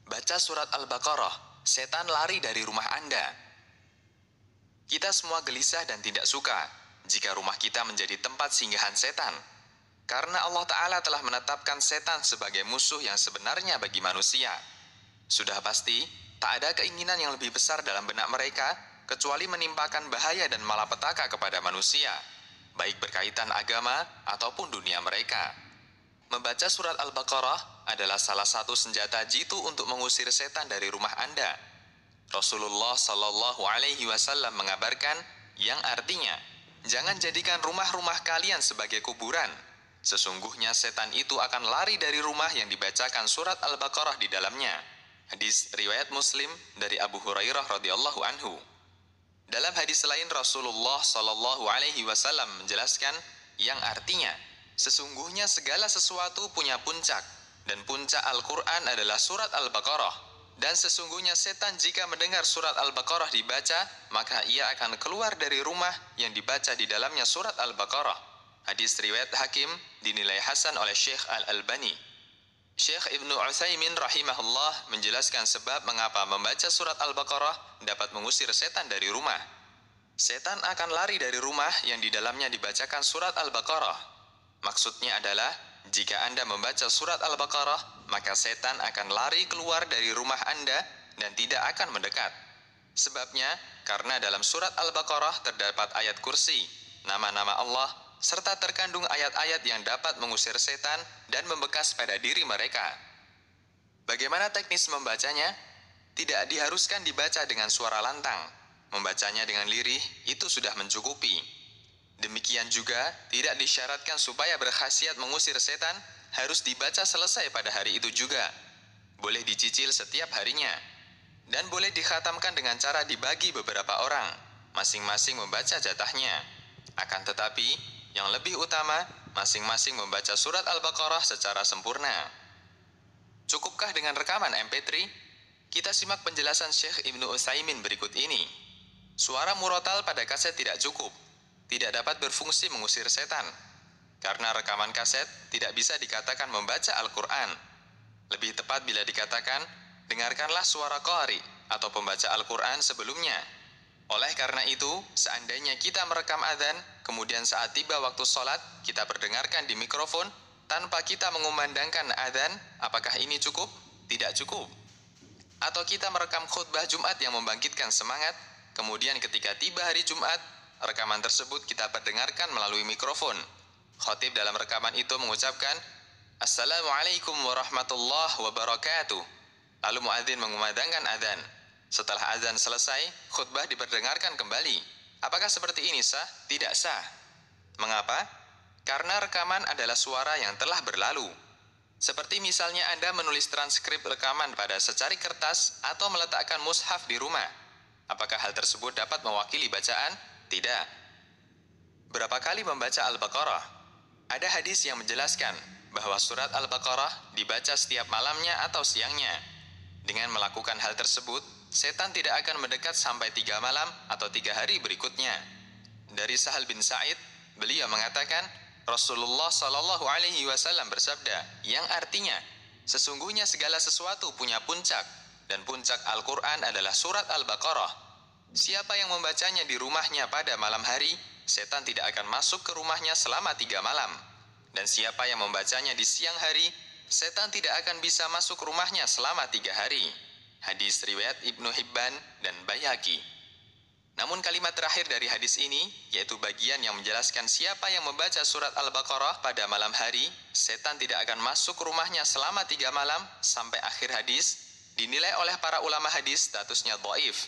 Baca surat Al-Baqarah, setan lari dari rumah Anda. Kita semua gelisah dan tidak suka jika rumah kita menjadi tempat singgahan setan. Karena Allah Ta'ala telah menetapkan setan sebagai musuh yang sebenarnya bagi manusia. Sudah pasti, tak ada keinginan yang lebih besar dalam benak mereka, kecuali menimpakan bahaya dan malapetaka kepada manusia, baik berkaitan agama ataupun dunia mereka. Membaca surat Al-Baqarah adalah salah satu senjata jitu untuk mengusir setan dari rumah Anda. Rasulullah Shallallahu Alaihi Wasallam mengabarkan yang artinya, jangan jadikan rumah-rumah kalian sebagai kuburan. Sesungguhnya setan itu akan lari dari rumah yang dibacakan surat Al-Baqarah di dalamnya. Hadis riwayat Muslim dari Abu Hurairah radhiyallahu anhu. Dalam hadis lain Rasulullah Shallallahu Alaihi Wasallam menjelaskan yang artinya, sesungguhnya segala sesuatu punya puncak, dan puncak Al-Quran adalah surat Al-Baqarah. Dan sesungguhnya setan jika mendengar surat Al-Baqarah dibaca, maka ia akan keluar dari rumah yang dibaca di dalamnya surat Al-Baqarah. Hadis riwayat Hakim dinilai hasan oleh Syekh Al-Albani. Syekh Ibnu Utsaimin rahimahullah menjelaskan sebab mengapa membaca surat Al-Baqarah dapat mengusir setan dari rumah. Setan akan lari dari rumah yang di dalamnya dibacakan surat Al-Baqarah. Maksudnya adalah, jika Anda membaca surat Al-Baqarah, maka setan akan lari keluar dari rumah Anda dan tidak akan mendekat. Sebabnya, karena dalam surat Al-Baqarah terdapat ayat kursi, nama-nama Allah, serta terkandung ayat-ayat yang dapat mengusir setan dan membekas pada diri mereka. Bagaimana teknis membacanya? Tidak diharuskan dibaca dengan suara lantang. Membacanya dengan lirih, itu sudah mencukupi. Demikian juga, tidak disyaratkan supaya berkhasiat mengusir setan, harus dibaca selesai pada hari itu juga. Boleh dicicil setiap harinya. Dan boleh dikhatamkan dengan cara dibagi beberapa orang, masing-masing membaca jatahnya. Akan tetapi, yang lebih utama, masing-masing membaca surat Al-Baqarah secara sempurna. Cukupkah dengan rekaman MP3? Kita simak penjelasan Syekh Ibnu Utsaimin berikut ini. Suara murotal pada kaset tidak cukup. Tidak dapat berfungsi mengusir setan. Karena rekaman kaset tidak bisa dikatakan membaca Al-Quran. Lebih tepat bila dikatakan, dengarkanlah suara qari atau pembaca Al-Quran sebelumnya. Oleh karena itu, seandainya kita merekam adzan, kemudian saat tiba waktu sholat, kita perdengarkan di mikrofon, tanpa kita mengumandangkan adzan, apakah ini cukup? Tidak cukup. Atau kita merekam khutbah Jumat yang membangkitkan semangat, kemudian ketika tiba hari Jumat, rekaman tersebut kita perdengarkan melalui mikrofon. Khatib dalam rekaman itu mengucapkan, Assalamualaikum warahmatullahi wabarakatuh. Lalu muadzin mengumandangkan adzan. Setelah azan selesai, khutbah diperdengarkan kembali. Apakah seperti ini sah? Tidak sah. Mengapa? Karena rekaman adalah suara yang telah berlalu. Seperti misalnya Anda menulis transkrip rekaman pada secari kertas atau meletakkan mushaf di rumah. Apakah hal tersebut dapat mewakili bacaan? Tidak. Berapa kali membaca Al-Baqarah? Ada hadis yang menjelaskan bahwa surat Al-Baqarah dibaca setiap malamnya atau siangnya. Dengan melakukan hal tersebut, setan tidak akan mendekat sampai 3 malam atau 3 hari berikutnya. Dari Sahal bin Sa'id, beliau mengatakan, Rasulullah Shallallahu Alaihi Wasallam bersabda, yang artinya, sesungguhnya segala sesuatu punya puncak, dan puncak Al-Quran adalah surat Al-Baqarah. Siapa yang membacanya di rumahnya pada malam hari, setan tidak akan masuk ke rumahnya selama 3 malam. Dan siapa yang membacanya di siang hari, setan tidak akan bisa masuk rumahnya selama 3 hari. Hadis riwayat Ibnu Hibban dan Baihaqi. Namun kalimat terakhir dari hadis ini, yaitu bagian yang menjelaskan siapa yang membaca surat Al-Baqarah pada malam hari, setan tidak akan masuk rumahnya selama 3 malam sampai akhir hadis, dinilai oleh para ulama hadis statusnya dhaif.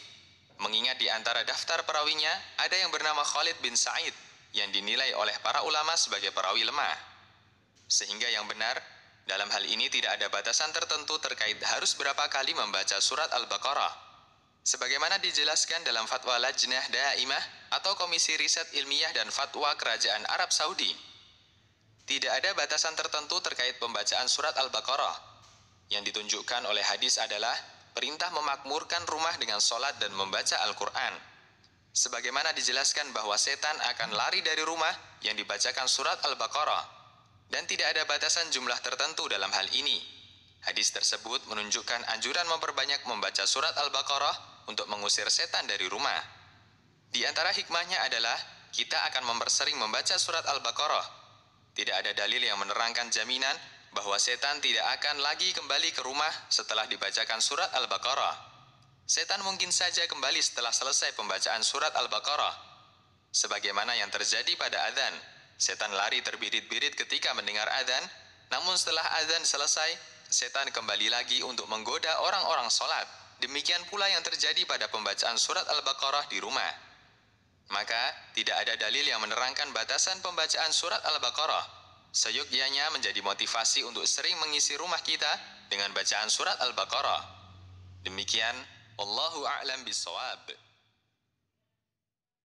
Mengingat di antara daftar perawinya, ada yang bernama Khalid bin Sa'id, yang dinilai oleh para ulama sebagai perawi lemah. Sehingga yang benar, dalam hal ini tidak ada batasan tertentu terkait harus berapa kali membaca surat Al-Baqarah. Sebagaimana dijelaskan dalam Fatwa Lajnah Daimah atau Komisi Riset Ilmiah dan Fatwa Kerajaan Arab Saudi. Tidak ada batasan tertentu terkait pembacaan surat Al-Baqarah. Yang ditunjukkan oleh hadis adalah perintah memakmurkan rumah dengan sholat dan membaca Al-Quran. Sebagaimana dijelaskan bahwa setan akan lari dari rumah yang dibacakan surat Al-Baqarah. Dan tidak ada batasan jumlah tertentu dalam hal ini. Hadis tersebut menunjukkan anjuran memperbanyak membaca surat Al-Baqarah untuk mengusir setan dari rumah. Di antara hikmahnya adalah kita akan mempersering membaca surat Al-Baqarah. Tidak ada dalil yang menerangkan jaminan bahwa setan tidak akan lagi kembali ke rumah setelah dibacakan surat Al-Baqarah. Setan mungkin saja kembali setelah selesai pembacaan surat Al-Baqarah. Sebagaimana yang terjadi pada adzan, setan lari terbirit-birit ketika mendengar adzan, namun setelah adzan selesai, setan kembali lagi untuk menggoda orang-orang sholat. Demikian pula yang terjadi pada pembacaan surat Al-Baqarah di rumah. Maka, tidak ada dalil yang menerangkan batasan pembacaan surat Al-Baqarah. Seyogyanya menjadi motivasi untuk sering mengisi rumah kita dengan bacaan surat Al-Baqarah. Demikian, wallahu a'lam bishawab.